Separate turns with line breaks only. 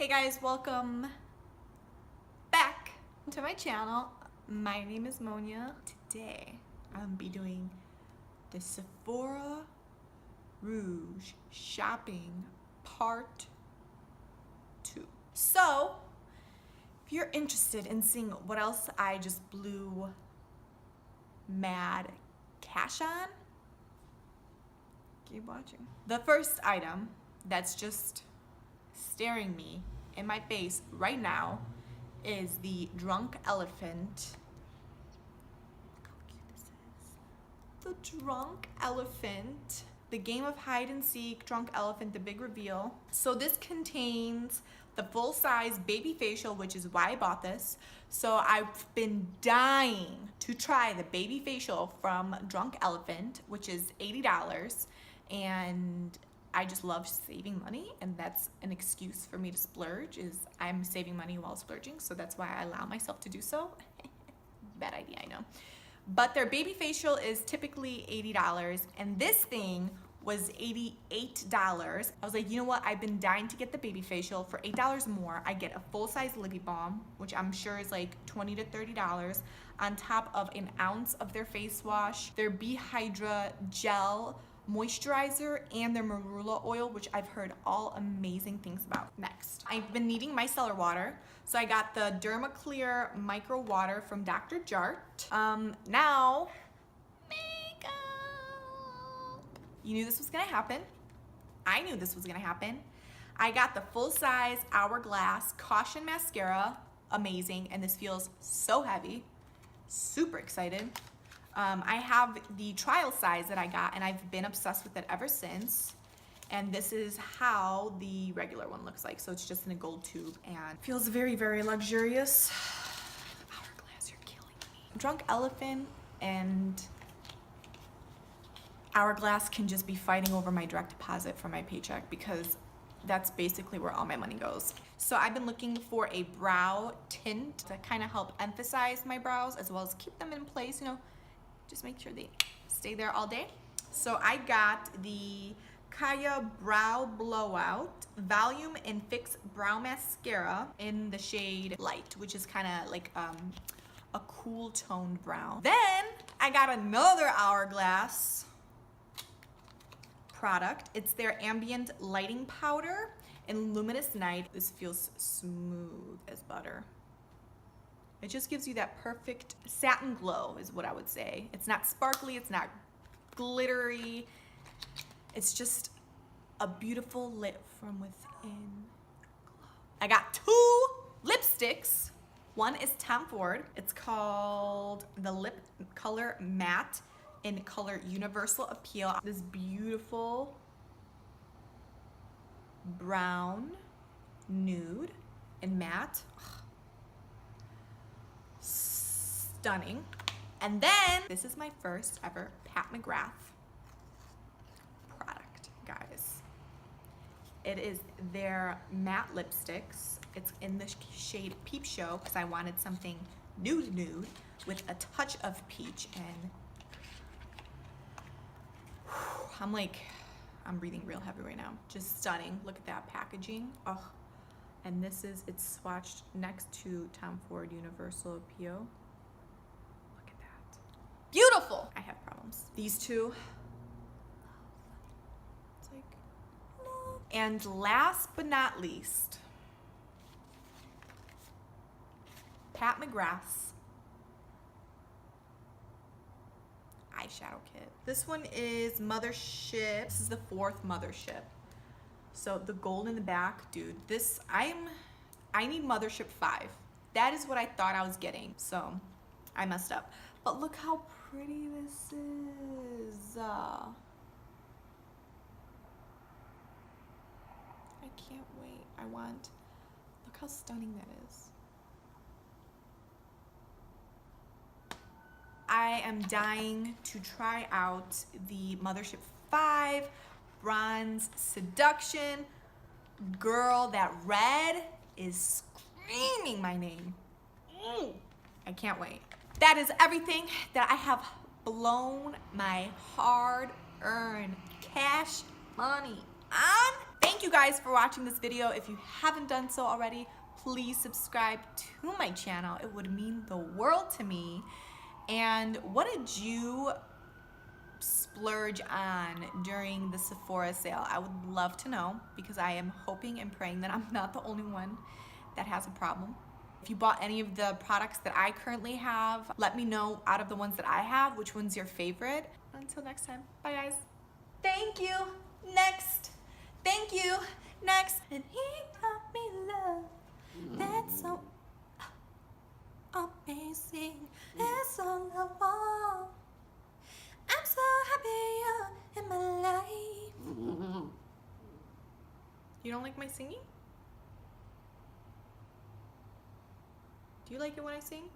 Hey guys, welcome back to my channel. My name is Monia. Today I'm be doing the Sephora Rouge shopping part 2. So if you're interested in seeing what else I just blew mad cash on, keep watching. The first item that's just staring me in my face right now is the Drunk Elephant. Look how cute this is. The Drunk Elephant. The game of hide and seek, Drunk Elephant, the big reveal. So this contains the full-size baby facial, which is why I bought this. So I've been dying to try the baby facial from Drunk Elephant, which is $80. And I just love saving money, and that's an excuse for me to splurge, is I'm saving money while splurging, so that's why I allow myself to do so. Bad idea, I know. But their baby facial is typically $80, and this thing was $88. I was like, you know what? I've been dying to get the baby facial. For $8 more, I get a full-size lip balm, which I'm sure is like $20 to $30, on top of an ounce of their face wash, their Hydra gel moisturizer, and their marula oil, which I've heard all amazing things about. Next, I've been needing micellar water, so I got the Dermaclear Micro Water from Dr. Jart. Now, makeup. You knew this was gonna happen. I knew this was gonna happen. I got the full-size Hourglass Caution Mascara, amazing, and this feels so heavy. Super excited. I have the trial size that I got, and I've been obsessed with it ever since. And this is how the regular one looks like. So it's just in a gold tube and feels very, very luxurious. Hourglass, you're killing me. Drunk Elephant and Hourglass can just be fighting over my direct deposit for my paycheck, because that's basically where all my money goes. So I've been looking for a brow tint to kind of help emphasize my brows as well as keep them in place, you know, just make sure they stay there all day. So I got the Kaya Brow Blowout Volume and Fix Brow Mascara in the shade Light, which is kind of like a cool toned brown. Then I got another Hourglass product. It's their Ambient Lighting Powder in Luminous Night. This feels smooth as butter. It just gives you that perfect satin glow, is what I would say. It's not sparkly, it's not glittery. It's just a beautiful lit from within glow. I got 2 lipsticks. One is Tom Ford. It's called the Lip Color Matte in color Universal Appeal. This beautiful brown nude and matte. Stunning. And then this is my first ever Pat McGrath product, guys. It is their matte lipsticks. It's in the shade Peep Show, because I wanted something nude with a touch of peach, and I'm breathing real heavy right now. Just stunning. Look at that packaging. Oh, and this is, it's swatched next to Tom Ford Universal Appeal. Look at that. Beautiful. I have problems. These two. It's like, no. And last but not least, Pat McGrath's eyeshadow kit. This one is Mothership. This is the 4th Mothership. So the gold in the back, dude, this, I need Mothership 5. That is what I thought I was getting, so I messed up. But look how pretty this is. I can't wait. Look how stunning that is. I am dying to try out the Mothership 5 Bronze Seduction. Girl, that red is screaming my name. I can't wait. That is everything that I have blown my hard-earned cash money on. Thank Thank you guys for watching this video. If you haven't done so already, please subscribe to my channel. It would mean the world to me. And what did you splurge on during the Sephora sale? I would love to know, because I am hoping and praying that I'm not the only one that has a problem. If you bought any of the products that I currently have, let me know out of the ones that I have, which one's your favorite. Until next time, bye guys. Thank you, next. Thank you, next. And he taught me love, that's so amazing, that's all I want. I'm so happy you're in my life. You don't like my singing? Do you like it when I sing?